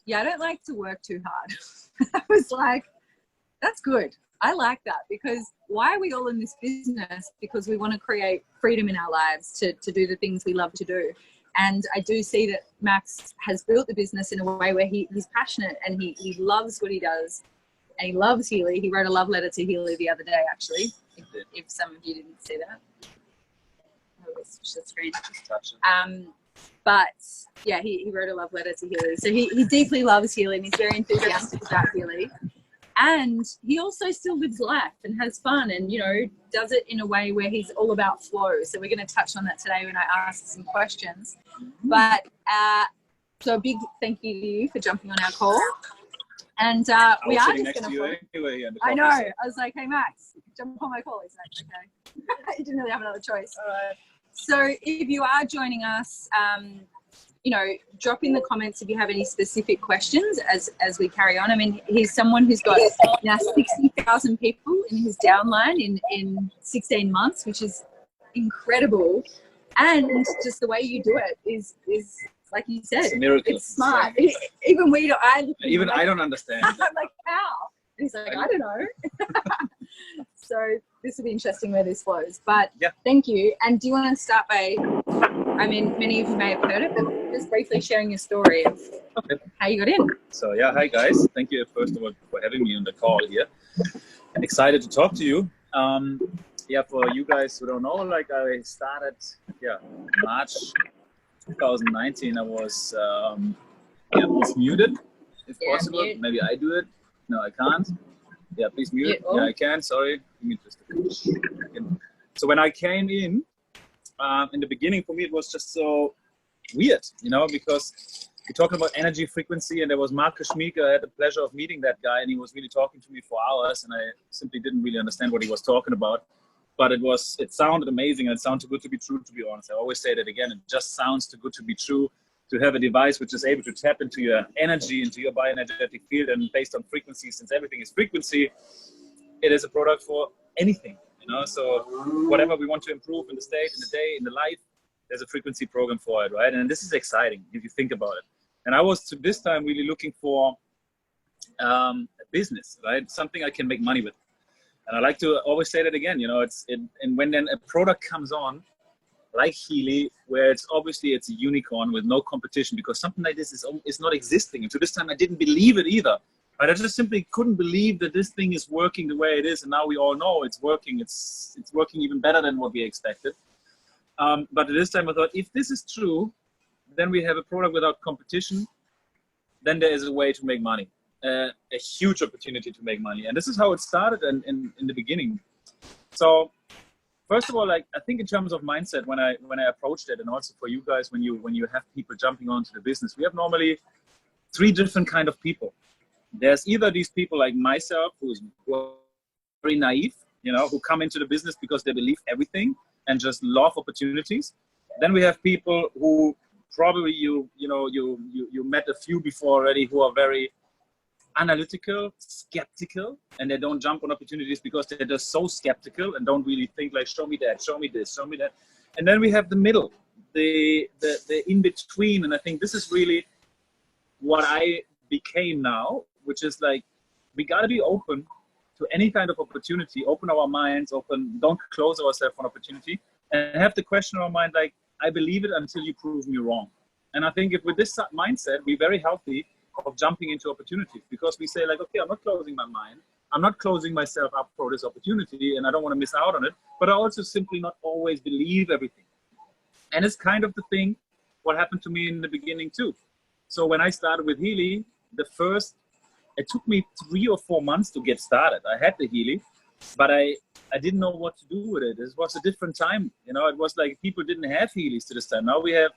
yeah, I don't like to work too hard. I was like, that's good. I like that, because why are we all in this business? Because we want to create freedom in our lives to do the things we love to do. And I do see that Max has built the business in a way where he's passionate and he loves what he does, and he loves Healy. He wrote a love letter to Healy the other day, actually, if some of you didn't see that. Oh, switch the screen. But yeah, he wrote a love letter to Healy. So he deeply loves Healy, and he's very enthusiastic about Healy. And he also still lives life and has fun, and, you know, does it in a way where he's all about flow. So we're going to touch on that today when I ask some questions. But so a big thank you to you for jumping on our call. And we are just going to anyway, I know. I was like, hey, Max, jump on my call. He's like, okay. You didn't really have another choice. All right. So if you are joining us, you know, drop in the comments if you have any specific questions as we carry on. I mean, he's someone who's got now 60,000 people in his downline in 16 months, which is incredible. And just the way you do it is like you said, it's a miracle. It's smart. Even we don't. I don't understand. I'm like, how? And he's like, I don't know. So this will be interesting where this flows. But yeah, thank you. And do you want to start by, I mean, many of you may have heard it, but just briefly sharing your story of how you got in. So yeah, hi guys. Thank you first of all for having me on the call here. Excited to talk to you. Yeah, for you guys who don't know, like I started, March 2019. I was, please mute it if possible. Mute. Maybe I do it. No, I can't. Yeah, please mute. Yeah, I can. Sorry. Give me just a second. So when I came in the beginning, for me, it was just so weird, you know, because we're talking about energy frequency, and there was Marcus Schmieke. I had the pleasure of meeting that guy, and he was really talking to me for hours, and I simply didn't really understand what he was talking about. But it sounded amazing, and it sounded too good to be true, to be honest. I always say that again, it just sounds too good to be true, to have a device which is able to tap into your energy, into your bioenergetic field, and based on frequency, since everything is frequency, it is a product for anything, you know. So whatever we want to improve in the state, in the day, in the life, there's a frequency program for it, right? And this is exciting if you think about it. And I was to this time really looking for a business, right? Something I can make money with. And I like to always say that again, you know, and when then a product comes on, like Healy, where it's a unicorn with no competition, because something like this is not existing. And to this time, I didn't believe it either. Right? I just simply couldn't believe that this thing is working the way it is. And now we all know it's working. It's working even better than what we expected. But at this time, I thought, if this is true, then we have a product without competition. Then there is a way to make money, a huge opportunity to make money. And this is how it started in the beginning. So first of all, like, I think in terms of mindset, when I approached it, and also for you guys, when you have people jumping onto the business, we have normally 3 different kind of people. There's either these people like myself, who are very naive, you know, who come into the business because they believe everything and just love opportunities. Then we have people who probably you met a few before already, who are very analytical, skeptical, and they don't jump on opportunities because they're just so skeptical and don't really think like, show me that, show me this, show me that. And then we have the middle, the in between. And I think this is really what I became now, which is like, we got to be open to any kind of opportunity, open our minds, don't close ourselves on opportunity, and have the question in our mind, like, I believe it until you prove me wrong. And I think if with this mindset, we're very healthy of jumping into opportunities, because we say like, okay, I'm not closing my mind. I'm not closing myself up for this opportunity, and I don't want to miss out on it, but I also simply not always believe everything. And it's kind of the thing, what happened to me in the beginning too. So when I started with Healy, it took me 3 or 4 months to get started. I had the Healy, but I didn't know what to do with it. It was a different time. You know, it was like people didn't have Healys to this time. Now we have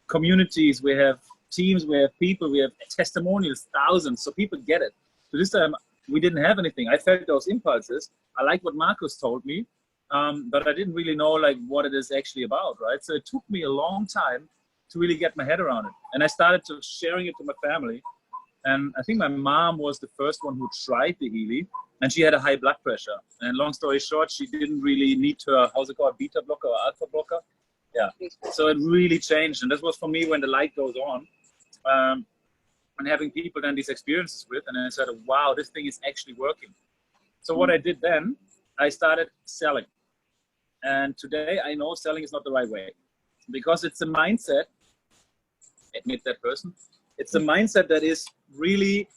communities, we have teams, we have people, we have testimonials, thousands, so people get it. So this time we didn't have anything. I felt those impulses. I like what Marcus told me, but I didn't really know like what it is actually about, right? So it took me a long time to really get my head around it. And I started sharing it to my family. And I think my mom was the first one who tried the Healy, and she had a high blood pressure. And long story short, she didn't really need her, how's it called, beta blocker or alpha blocker? Yeah. So it really changed. And this was for me when the light goes on. and having people then these experiences with, and I said, wow, this thing is actually working. So what I did then, I started selling. And today I know selling is not the right way, because it's a mindset, admit that person, it's a mindset that is really,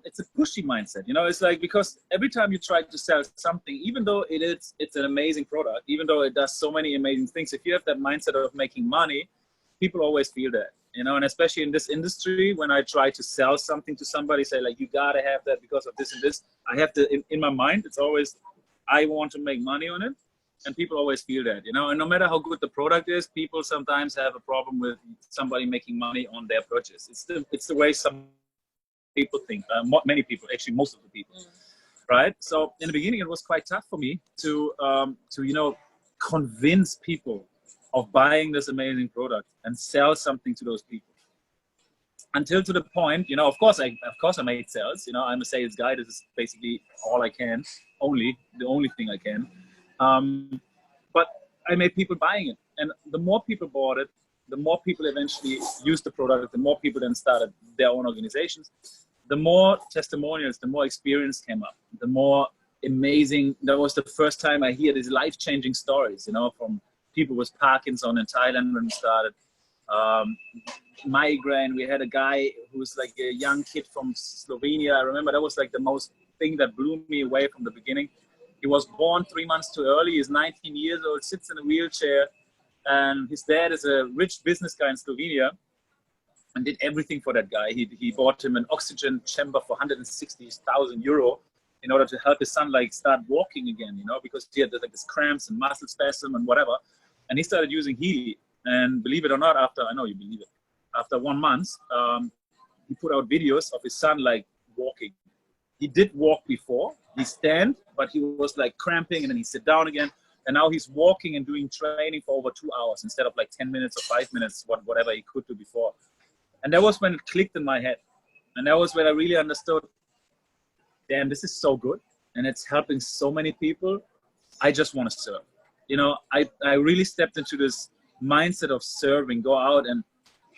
it's a pushy mindset. You know, it's like, because every time you try to sell something, even though it's an amazing product, even though it does so many amazing things, if you have that mindset of making money, people always feel that, you know. And especially in this industry, when I try to sell something to somebody, say like, you gotta have that because of this and this, I have to, in my mind, it's always, I want to make money on it. And people always feel that, you know, and no matter how good the product is, people sometimes have a problem with somebody making money on their purchase. It's the way some people think, many people, actually most of the people, right? So in the beginning, it was quite tough for me to you know, convince people of buying this amazing product and sell something to those people. Until to the point, you know, of course I made sales. You know, I'm a sales guy. This is basically all I can, the only thing I can. But I made people buying it, and the more people bought it, the more people eventually used the product, the more people then started their own organizations, the more testimonials, the more experience came up, the more amazing. That was the first time I hear these life-changing stories, you know, from people with Parkinson in Thailand when we started. Migraine, we had a guy who was like a young kid from Slovenia. I remember that was like the most thing that blew me away from the beginning. He was born 3 months too early. He's 19 years old, sits in a wheelchair, and his dad is a rich business guy in Slovenia and did everything for that guy. He bought him an oxygen chamber for 160,000 euro in order to help his son like start walking again, you know, because he had like this cramps and muscle spasm and whatever. And he started using Healy. And believe it or not, after, I know you believe it, after 1 month, he put out videos of his son like walking. He did walk before, he stand, but he was like cramping, and then he sit down again. And now he's walking and doing training for over 2 hours instead of like 10 minutes or 5 minutes, whatever he could do before. And that was when it clicked in my head. And that was when I really understood, damn, this is so good. And it's helping so many people. I just want to serve. You know, I really stepped into this mindset of serving, go out and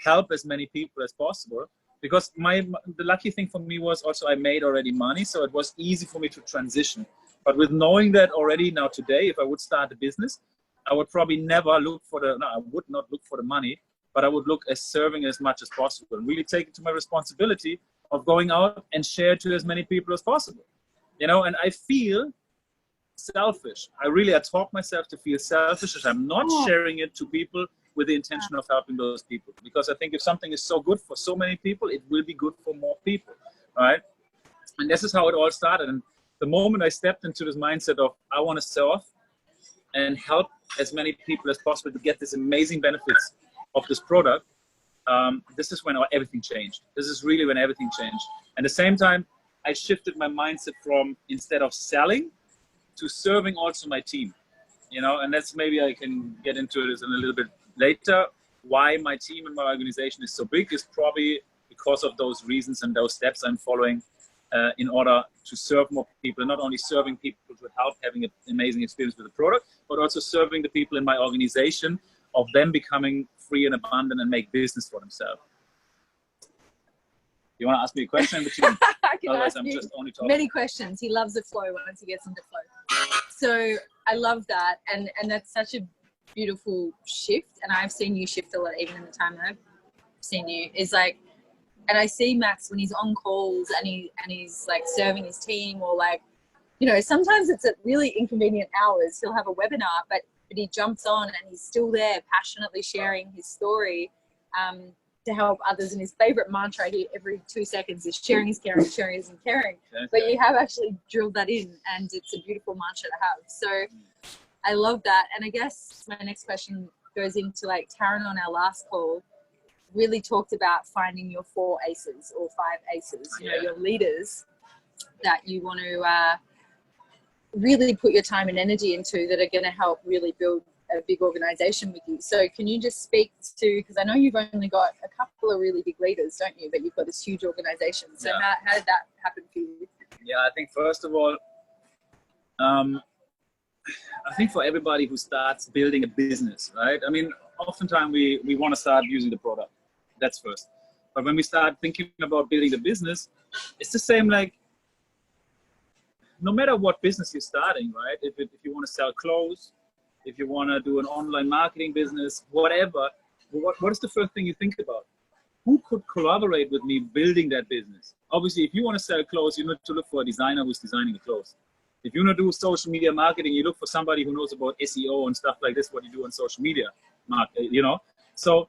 help as many people as possible. Because the lucky thing for me was also I made already money, so it was easy for me to transition. But with knowing that already now today, if I would start a business, I would probably never look for I would not look for the money, but I would look at serving as much as possible and really take it to my responsibility of going out and share to as many people as possible. You know, and I feel selfish. I taught myself to feel selfish if I'm not sharing it to people with the intention of helping those people. Because I think if something is so good for so many people, it will be good for more people, right? And this is how it all started. And the moment I stepped into this mindset of I want to serve and help as many people as possible to get these amazing benefits of this product, this is when everything changed. This is really when everything changed. At the same time, I shifted my mindset from instead of selling to serving also my team, you know, and that's maybe I can get into this in a little bit later. Why my team and my organization is so big is probably because of those reasons and those steps I'm following in order to serve more people, not only serving people to help having an amazing experience with the product, but also serving the people in my organization of them becoming free and abundant and make business for themselves. You want to ask me a question? I can Otherwise, ask I'm you just only talking. many questions. He loves the flow once he gets into flow. So I love that. And that's such a beautiful shift. And I've seen you shift a lot, even in the time that I've seen you, is like, and I see Max when he's on calls and he's like serving his team, or like, you know, sometimes it's at really inconvenient hours. He'll have a webinar, but he jumps on and he's still there passionately sharing his story to help others. And his favorite mantra here every 2 seconds is sharing is caring, sharing isn't caring. Okay. But you have actually drilled that in, and it's a beautiful mantra to have. So I love that. And I guess my next question goes into, like, Taryn on our last call really talked about finding your 4 aces or 5 aces, you know, your leaders that you want to really put your time and energy into, that are going to help really build a big organization with you. So can you just speak to, because I know you've only got a couple of really big leaders, don't you? But you've got this huge organization. So how did that happen for you? Yeah, I think first of all, I think for everybody who starts building a business, right? I mean, oftentimes we want to start using the product. That's first. But when we start thinking about building the business, it's the same, like, no matter what business you're starting, right? If you want to sell clothes, if you want to do an online marketing business, whatever, what is the first thing you think about? Who could collaborate with me building that business? Obviously, if you want to sell clothes, you need to look for a designer who's designing the clothes. If you want to do social media marketing, you look for somebody who knows about SEO and stuff like this, what you do on social media, you know? So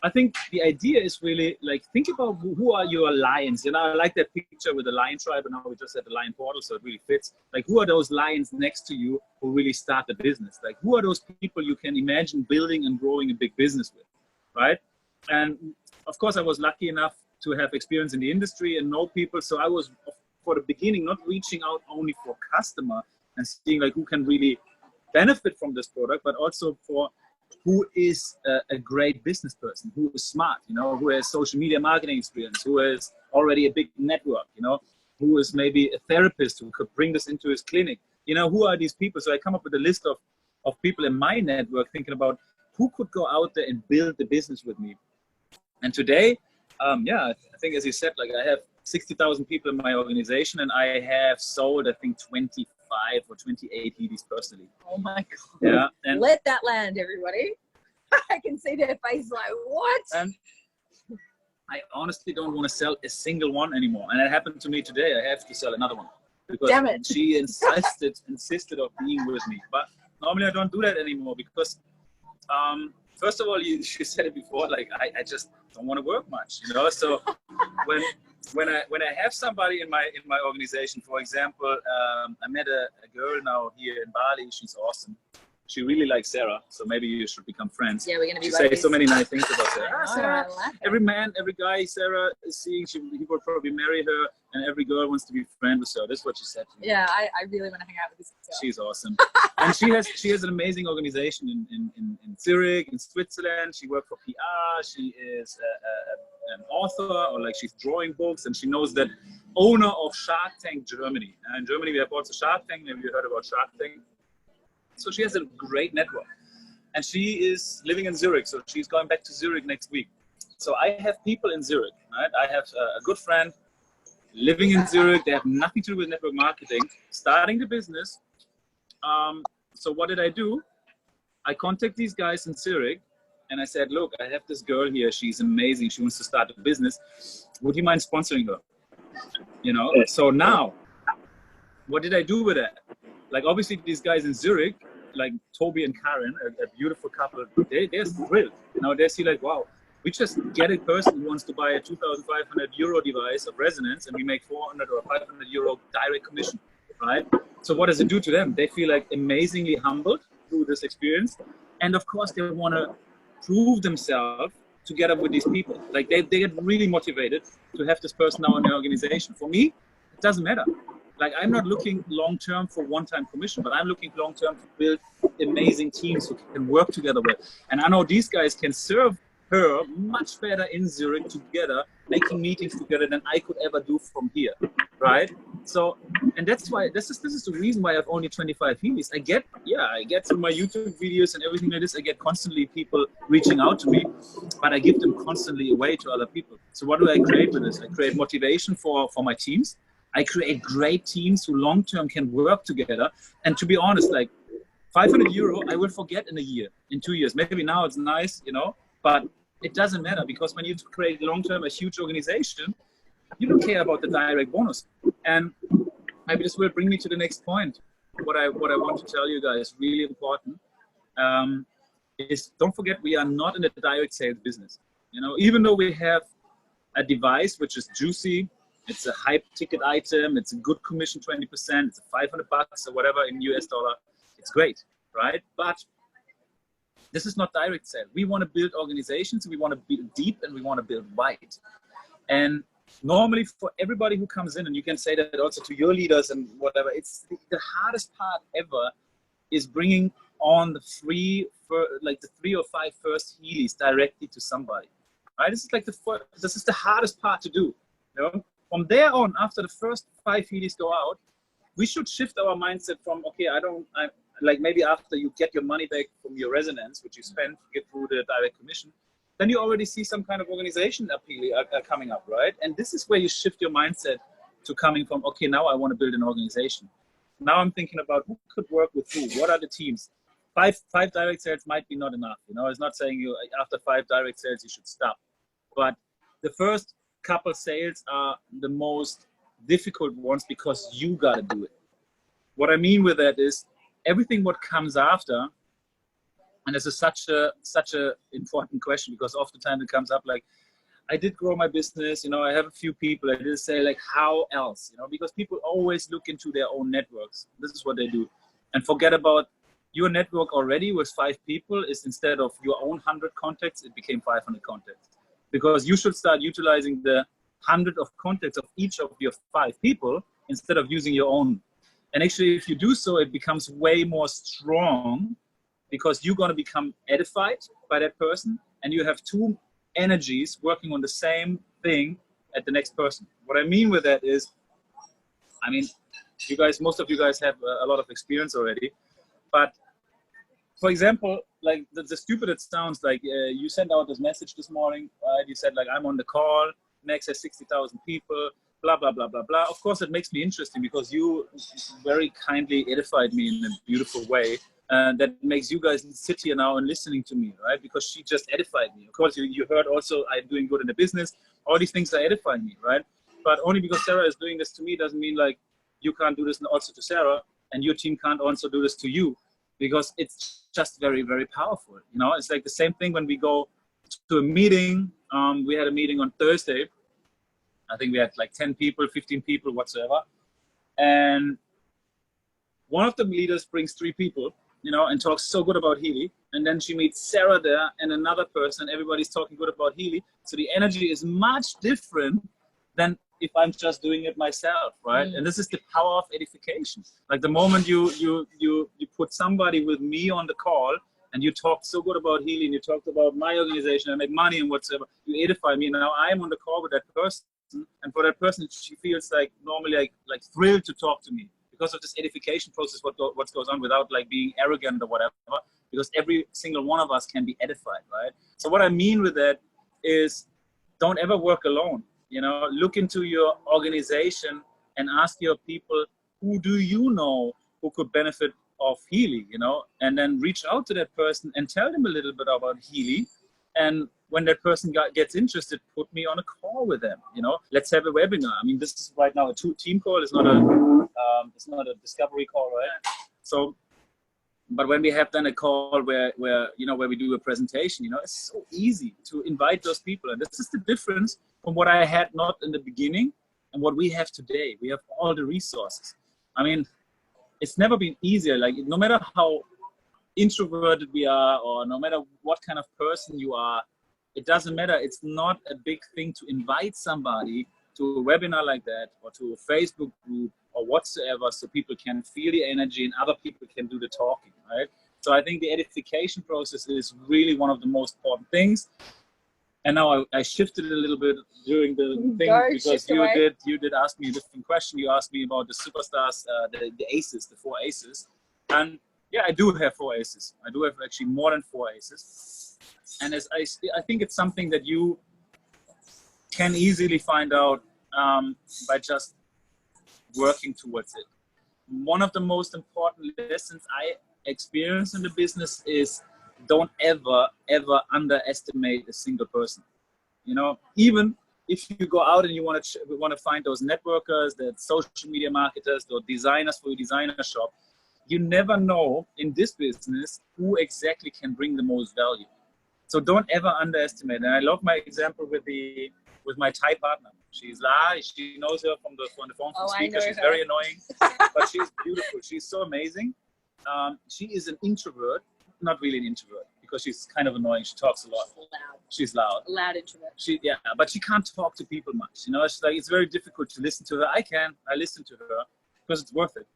I think the idea is really, like, think about who are your lions. You know, I like that picture with the lion tribe, and now we just had the lion portal, so it really fits. Like, who are those lions next to you who really start the business? Like, who are those people you can imagine building and growing a big business with, right? And of course, I was lucky enough to have experience in the industry and know people. So I was, for the beginning, not reaching out only for customer and seeing like who can really benefit from this product, but also for who is a great business person, who is smart, you know, who has social media marketing experience, who has already a big network, you know, who is maybe a therapist who could bring this into his clinic. You know, who are these people? So I come up with a list of people in my network, thinking about who could go out there and build the business with me. And today, yeah, I think, as you said, like, I have 60,000 people in my organization, and I have sold, I think, 25 or 28 Healys personally. Oh my God. Yeah. And let that land, everybody. I can see their face like, what? And I honestly don't want to sell a single one anymore. And it happened to me today. I have to sell another one because Damn it. she insisted of being with me. But normally I don't do that anymore because, first of all, she said it before, like, I just don't want to work much, you know. So when I have somebody in my organization, for example, I met a girl now here in Bali. She's awesome. She really likes Sarah, so maybe you should become friends. Yeah, we're gonna be. She says so many nice things about Sarah. Sarah, every man, every guy Sarah is seeing, he will probably marry her, and every girl wants to be friends with her. That's what she said to me. Yeah, I really want to hang out with this girl. She's awesome. And she has an amazing organization in Zurich, in Switzerland. She worked for PR. She is an author, or like she's drawing books, and she knows that owner of Shark Tank Germany. In Germany, we have also Shark Tank. Maybe you heard about Shark Tank. So she has a great network, and she is living in Zurich. So she's going back to Zurich next week. So I have people in Zurich, right? I have a good friend living in Zurich. They have nothing to do with network marketing, starting the business. So what did I do? I contact these guys in Zurich, and I said, look, I have this girl here. She's amazing. She wants to start a business. Would you mind sponsoring her? You know, so now, what did I do with that? Like, obviously, these guys in Zurich, like Toby and Karen, a beautiful couple, they're thrilled. You know, they see like, wow, we just get a person who wants to buy a 2,500 euro device of resonance, and we make 400 or 500 euro direct commission, right? So what does it do to them? They feel like amazingly humbled through this experience. And of course, they want to prove themselves together with these people. Like, they get really motivated to have this person now in their organization. For me, it doesn't matter. Like, I'm not looking long-term for one-time commission, but I'm looking long-term to build amazing teams who can work together with. And I know these guys can serve her much better in Zurich together, making meetings together than I could ever do from here, right? So, and that's why, this is the reason why I have only 25 Healys. I get through my YouTube videos and everything like this, I get constantly people reaching out to me, but I give them constantly away to other people. So what do I create with this? I create motivation for my teams. I create great teams who long-term can work together. And to be honest, like 500 euro, I will forget in a year, in 2 years. Maybe now it's nice, you know, but it doesn't matter, because when you create long-term a huge organization, you don't care about the direct bonus. And maybe this will bring me to the next point. What I want to tell you guys, really important, is don't forget, we are not in the direct sales business. You know, even though we have a device which is juicy, it's a high ticket item, it's a good commission, 20%, it's $500 or whatever in US dollar. It's great, right? But this is not direct sale. We want to build organizations, we want to build deep, and we want to build wide. And normally for everybody who comes in, and you can say that also to your leaders and whatever, it's the hardest part ever is bringing on the 3 or 5 first Healys directly to somebody, right? This is the hardest part to do, you know? From there on, after the first 5 Healys go out, we should shift our mindset from, okay, like maybe after you get your money back from your resonance, which you spend to get through the direct commission, then you already see some kind of organization coming up, right? And this is where you shift your mindset to coming from, okay, now I want to build an organization. Now I'm thinking about who could work with who, what are the teams? Five direct sales might be not enough. You know, it's not saying you after 5 direct sales you should stop, but the first couple sales are the most difficult ones because you got to do it. What I mean with that is everything what comes after, and this is such a important question because oftentimes it comes up like, I did grow my business, you know, I have a few people. I did say like, how else, you know, because people always look into their own networks. This is what they do, and forget about your network already with 5 people is instead of your own 100 contacts, it became 500 contacts, because you should start utilizing the 100 of contacts of each of your 5 people instead of using your own. And actually, if you do so, it becomes way more strong because you're going to become edified by that person, and you have 2 energies working on the same thing at the next person. What I mean with that is, I mean, you guys, most of you guys have a lot of experience already, but for example, like the stupid it sounds like, you sent out this message this morning, right? You said like, I'm on the call, Max has 60,000 people, blah, blah, blah, blah, blah. Of course, it makes me interesting because you very kindly edified me in a beautiful way. That makes you guys sit here now and listening to me, right? Because she just edified me. Of course, you heard also I'm doing good in the business. All these things are edifying me, right? But only because Sarah is doing this to me doesn't mean like you can't do this also to Sarah, and your team can't also do this to you, because it's just very, very powerful. You know, it's like the same thing when we go to a meeting. We had a meeting on Thursday. I think we had like 10 people, 15 people, whatsoever. And one of the leaders brings 3 people, you know, and talks so good about Healy. And then she meets Sarah there and another person. Everybody's talking good about Healy. So the energy is much different than if I'm just doing it myself, right? And this is the power of edification. Like the moment you put somebody with me on the call and you talked so good about Healy and you talked about my organization, I make money and whatsoever, you edify me. Now I'm on the call with that person, and for that person, she feels like normally like thrilled to talk to me because of this edification process, what goes on, without like being arrogant or whatever, because every single one of us can be edified, right? So what I mean with that is, don't ever work alone. You know, look into your organization and ask your people, who do you know who could benefit of Healy, you know, and then reach out to that person and tell them a little bit about Healy. And when that person gets interested, put me on a call with them, you know, let's have a webinar. I mean, this is right now a team call. It's not a discovery call, right? So, but when we have done a call where you know, where we do a presentation, you know, it's so easy to invite those people. And this is the difference from what I had not in the beginning and what we have today. We have all the resources. I mean, it's never been easier. Like, no matter how introverted we are, or no matter what kind of person you are, it doesn't matter. It's not a big thing to invite somebody to a webinar like that, or to a Facebook group or whatsoever, so people can feel the energy and other people can do the talking, right? So I think the edification process is really one of the most important things. And now I shifted a little bit during the thing, because you did ask me a different question. You asked me about the superstars, the aces, the 4 aces. And yeah, I do have 4 aces. I do have actually more than 4 aces. And as I think it's something that you can easily find out by just working towards it. One of the most important lessons I experienced in the business is, don't ever underestimate a single person. You know, even if you go out and you want to find those networkers, the social media marketers, or designers for your designer shop, you never know in this business who exactly can bring the most value. So don't ever underestimate. And I love my example with my Thai partner. She's La. She knows her from the phone speaker. She's very annoying, but she's beautiful. She's so amazing. She is an introvert, not really an introvert, because she's kind of annoying. She talks a lot. She's loud. Loud introvert. But she can't talk to people much. You know, it's like, it's very difficult to listen to her. I listen to her because it's worth it.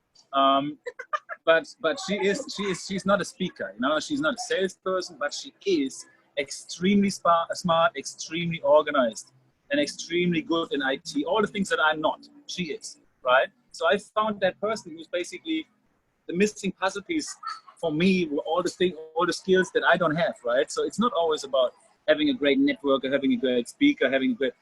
But she's not a speaker. You know, she's not a salesperson, but she is extremely smart, extremely organized, and extremely good in IT. All the things that I'm not, she is, right? So I found that person who's basically the missing puzzle piece for me, with all the skills that I don't have, right? So it's not always about having a great networker, having a great speaker, having a great,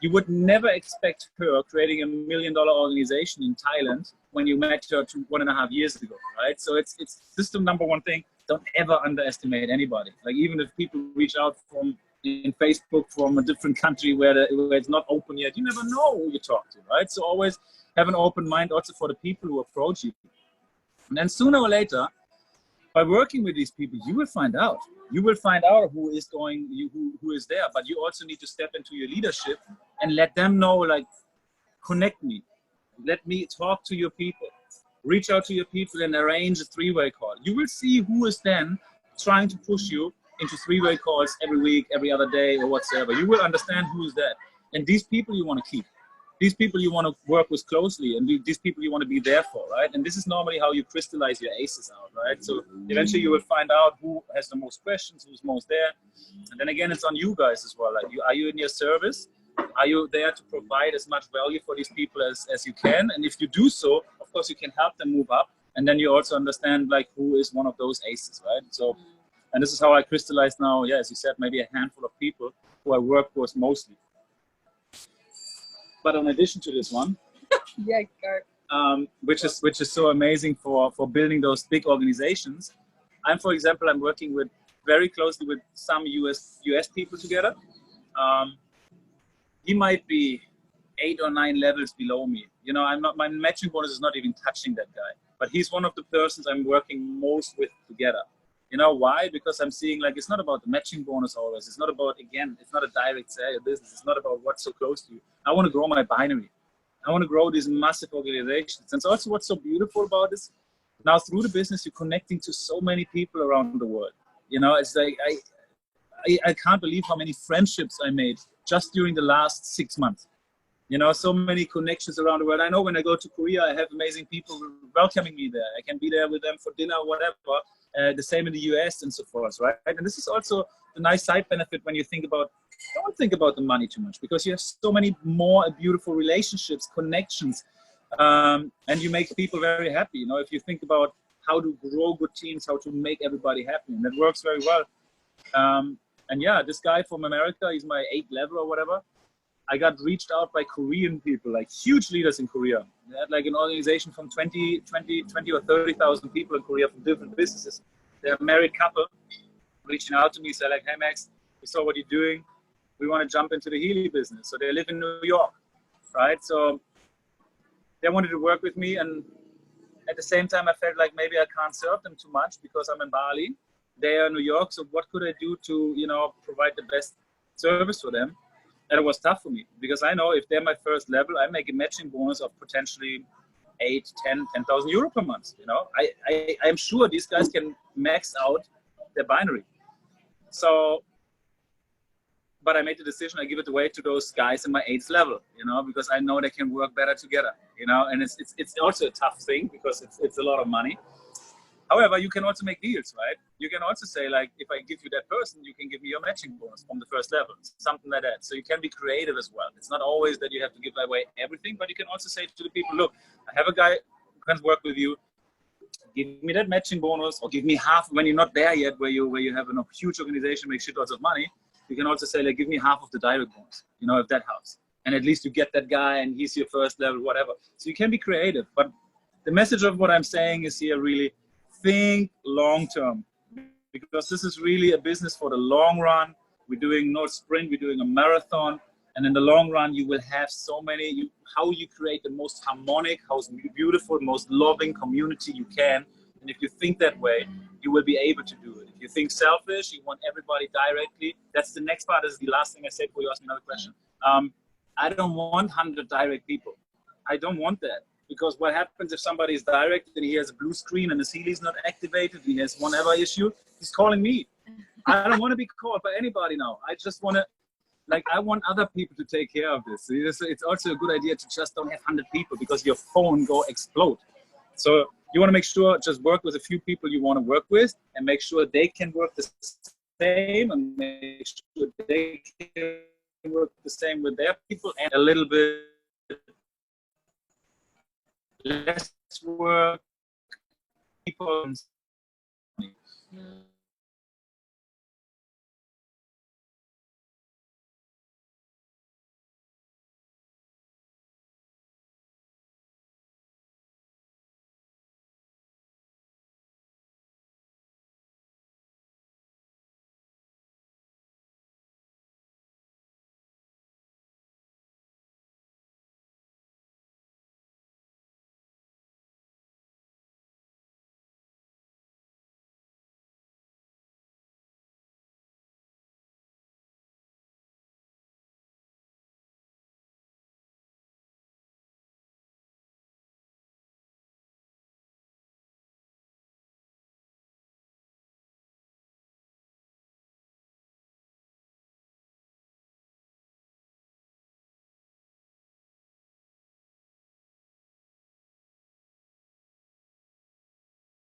you would never expect her creating $1 million organization in Thailand when you met her 1.5 years ago, right? So it's just the number one thing. Don't ever underestimate anybody. Like even if people reach out from in Facebook from a different country where it's not open yet, you never know who you talk to, right? So always have an open mind also for the people who approach you. And then sooner or later, by working with these people, you will find out. You will find out who is going, who is there. But you also need to step into your leadership and let them know, like, connect me. Let me talk to your people. Reach out to your people and arrange a three-way call. You will see who is then trying to push you into three-way calls every week, every other day, or whatsoever. You will understand who is that. And these people you want to keep. These people you want to work with closely, and these people you want to be there for, right? And this is normally how you crystallize your aces out, right? So eventually you will find out who has the most questions, who's most there. And then again, it's on you guys as well. Like, are you in your service? Are you there to provide as much value for these people as you can? And if you do so, of course, you can help them move up. And then you also understand, like, who is one of those aces, right? So, and this is how I crystallize now, yeah, as you said, maybe a handful of people who I work with mostly. But in addition to this one, yeah, which is so amazing for building those big organizations. For example, I'm working very closely with some US people together. He might be 8 or 9 levels below me. You know, my matching bonus is not even touching that guy. But he's one of the persons I'm working most with together. You know why? Because I'm seeing, like, it's not about the matching bonus always. It's not about, again, it's not a direct sale business. It's not about what's so close to you. I want to grow my binary. I want to grow these massive organizations. And so also what's so beautiful about this, now through the business, you're connecting to so many people around the world. You know, it's like, I can't believe how many friendships I made just during the last 6 months. You know, so many connections around the world. I know when I go to Korea, I have amazing people welcoming me there. I can be there with them for dinner, whatever. The same in the US and so forth, right? And this is also a nice side benefit when you think about, don't think about the money too much, because you have so many more beautiful relationships, connections, and you make people very happy. You know, if you think about how to grow good teams, how to make everybody happy, and that works very well. And yeah, this guy from America, he's my 8th level or whatever. I got reached out by Korean people, like huge leaders in Korea. They had like an organization from 20 or 30,000 people in Korea from different businesses. They're a married couple reaching out to me, say like, hey Max, we saw what you're doing. We want to jump into the Healy business. So they live in New York, right? So they wanted to work with me. And at the same time, I felt like maybe I can't serve them too much because I'm in Bali. They are in New York. So what could I do to, you know, provide the best service for them? And it was tough for me because I know if they're my first level, I make a matching bonus of potentially 10,000 euro per month. You know, I'm sure these guys can max out their binary. So, but I made the decision, I give it away to those guys in my 8th level, you know, because I know they can work better together, you know, and it's also a tough thing because it's a lot of money. However, you can also make deals, right? You can also say, like, if I give you that person, you can give me your matching bonus from the first level, something like that. So you can be creative as well. It's not always that you have to give away everything, but you can also say to the people, look, I have a guy who can work with you. Give me that matching bonus, or give me half when you're not there yet, where you have a huge organization, make shitloads of money. You can also say, like, give me half of the direct bonus, you know, if that helps. And at least you get that guy and he's your first level, whatever. So you can be creative. But the message of what I'm saying is here really, think long term, because this is really a business for the long run. We're doing no sprint, we're doing a marathon, and in the long run you will have so many, how you create the most harmonic, most beautiful, most loving community you can. And if you think that way, you will be able to do it. If you think selfish, you want everybody directly, that's the next part. This is the last thing I said before you ask me another question. I don't want 100 direct people. I don't want that. Because what happens if somebody is direct and he has a blue screen and his Healy is not activated, he has whatever issue, he's calling me. I don't want to be called by anybody now. I just want to, like, I want other people to take care of this. It's also a good idea to just don't have 100 people because your phone go explode. So you want to make sure, just work with a few people you want to work with and make sure they can work the same and make sure they can work the same with their people, and a little bit less work, people.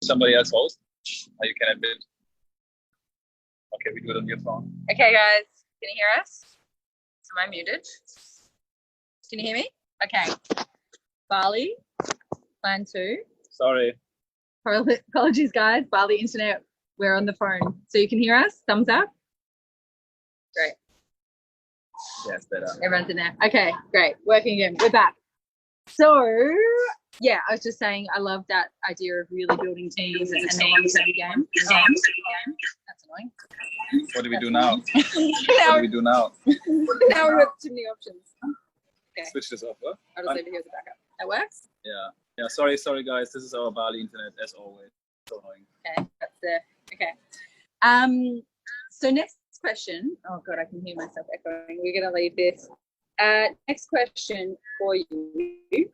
somebody else host. You can admit. Okay, we do it on your phone. Okay, guys, can you hear us? Am I muted? Can you hear me? Okay. Bali, plan 2. Sorry. Apologies, guys. Bali internet, we're on the phone. So you can hear us? Thumbs up? Great. Yes, better. Everyone's in there. Okay, great. Working again. We're back. So, yeah, I was just saying I love that idea of really building teams and the long-term game. That's annoying. What do we do now? What do we do now? Now we've got too many options. Okay. Switch this off, huh? I'll just leave it here as a backup. That works? Yeah. Yeah, sorry guys. This is our Bali internet as always. So annoying. Okay, that's the okay. So next question. Oh god, I can hear myself echoing. We're gonna leave this. Next question for you